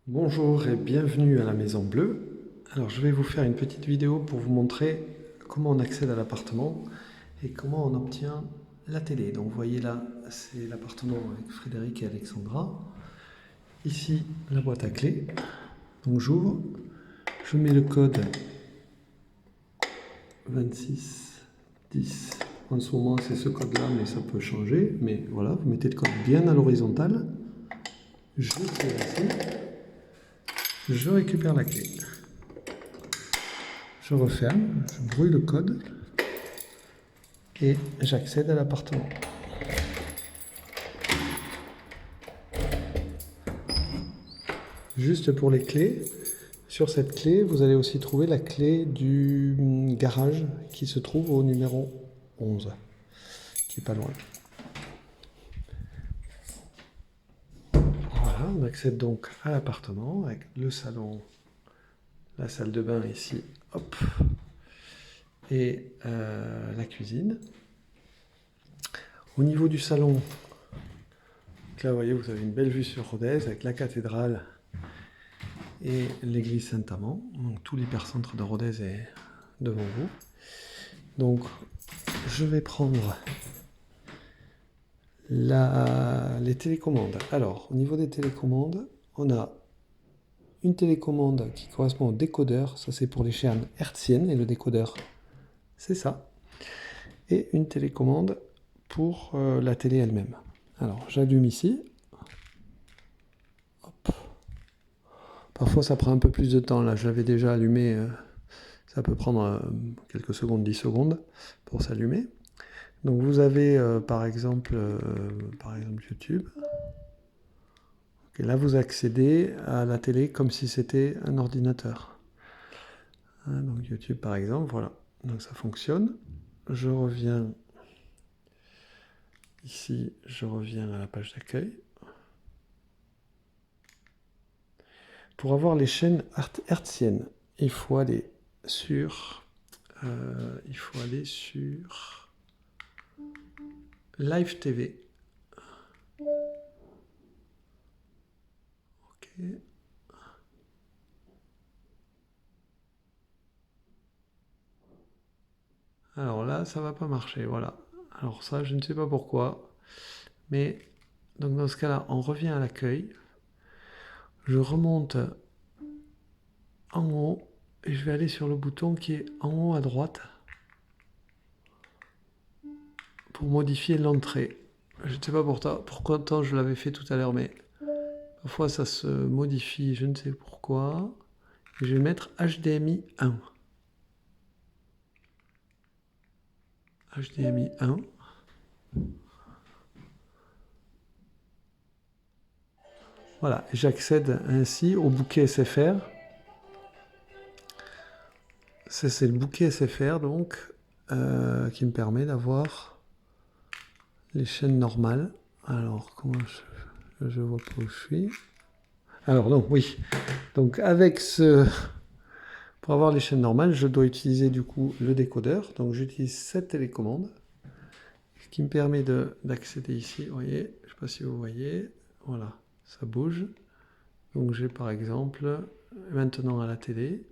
Bonjour et bienvenue à la Maison Bleue. Alors je vais vous faire une petite vidéo pour vous montrer comment on accède à l'appartement et comment on obtient la télé. Donc vous voyez là, c'est l'appartement avec Frédéric et Alexandra. Ici, la boîte à clés. Donc j'ouvre, je mets le code 2610. En ce moment c'est ce code là, mais ça peut changer. Mais voilà, vous mettez le code bien à l'horizontale. Je tire ici, je récupère la clé. Je referme, je brouille le code et j'accède à l'appartement. Juste pour les clés, sur cette clé, vous allez aussi trouver la clé du garage qui se trouve au numéro 11, qui est pas loin. Voilà, on accède donc à l'appartement avec le salon, la salle de bain ici, hop, et la cuisine. Au niveau du salon, là vous voyez, vous avez une belle vue sur Rodez avec la cathédrale et l'église Saint-Amand. Donc tout l'hypercentre de Rodez est devant vous. Donc je vais prendre les télécommandes. Alors au niveau des télécommandes, on a une télécommande qui correspond au décodeur. Ça c'est pour les chaînes hertziennes et le décodeur c'est ça. Et une télécommande pour la télé elle-même. Alors j'allume ici. Hop. Parfois ça prend un peu plus de temps. Là je l'avais déjà allumé. Ça peut prendre quelques secondes, 10 secondes pour s'allumer. Donc vous avez par exemple YouTube. Et là vous accédez à la télé comme si c'était un ordinateur. Hein, donc YouTube par exemple, voilà. Donc ça fonctionne. Je reviens ici, je reviens à la page d'accueil. Pour avoir les chaînes hertziennes, il faut aller sur Live TV. Ok. Alors là, ça va pas marcher, voilà. Alors ça, je ne sais pas pourquoi, mais donc dans ce cas-là, on revient à l'accueil. Je remonte en haut et je vais aller sur le bouton qui est en haut à droite pour modifier l'entrée. Je ne sais pas pourquoi tant je l'avais fait tout à l'heure, mais parfois ça se modifie, je ne sais pourquoi. Et je vais mettre HDMI 1. HDMI 1. Voilà, j'accède ainsi au bouquet SFR. C'est le bouquet SFR donc qui me permet d'avoir les chaînes normales. Alors comment je vois pas où je suis. Alors donc oui, donc avec pour avoir les chaînes normales, je dois utiliser du coup le décodeur. Donc j'utilise cette télécommande, ce qui me permet d'accéder ici. Vous voyez, je ne sais pas si vous voyez, voilà, ça bouge. Donc j'ai par exemple maintenant à la télé.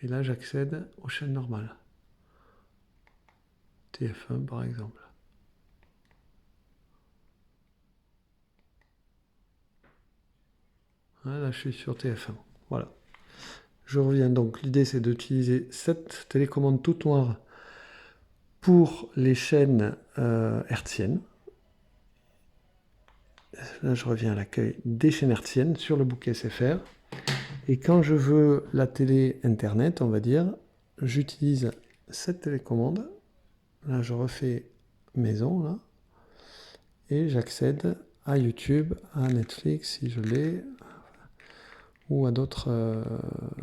Et là, j'accède aux chaînes normales. TF1 par exemple. Là, je suis sur TF1. Voilà. Je reviens donc. L'idée, c'est d'utiliser cette télécommande toute noire pour les chaînes hertziennes. Là, je reviens à l'accueil des chaînes hertziennes sur le bouquet SFR. Et quand je veux la télé internet, on va dire, j'utilise cette télécommande. Là, je refais maison, là. Et j'accède à YouTube, à Netflix, si je l'ai, ou à d'autres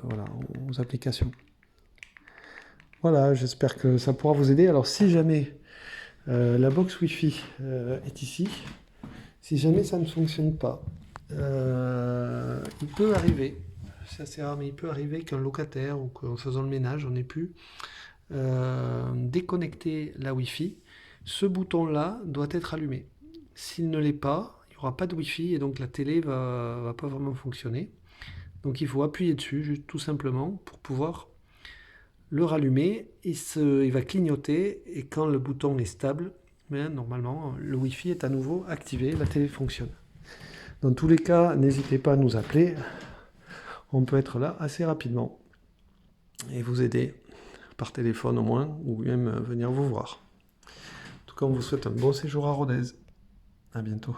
voilà, aux applications. Voilà, j'espère que ça pourra vous aider. Alors si jamais la box Wi-Fi est ici, si jamais ça ne fonctionne pas, il peut arriver, c'est assez rare, mais il peut arriver qu'un locataire ou qu'en faisant le ménage, on ait pu déconnecter la Wi-Fi. Ce bouton-là doit être allumé. S'il ne l'est pas, il y aura pas de Wi-Fi et donc la télé va pas vraiment fonctionner. Donc il faut appuyer dessus, juste tout simplement, pour pouvoir le rallumer. Il va clignoter et quand le bouton est stable, normalement le Wi-Fi est à nouveau activé, la télé fonctionne. Dans tous les cas, n'hésitez pas à nous appeler. On peut être là assez rapidement et vous aider par téléphone au moins, ou même venir vous voir. En tout cas, on vous souhaite un bon séjour à Rodez. À bientôt.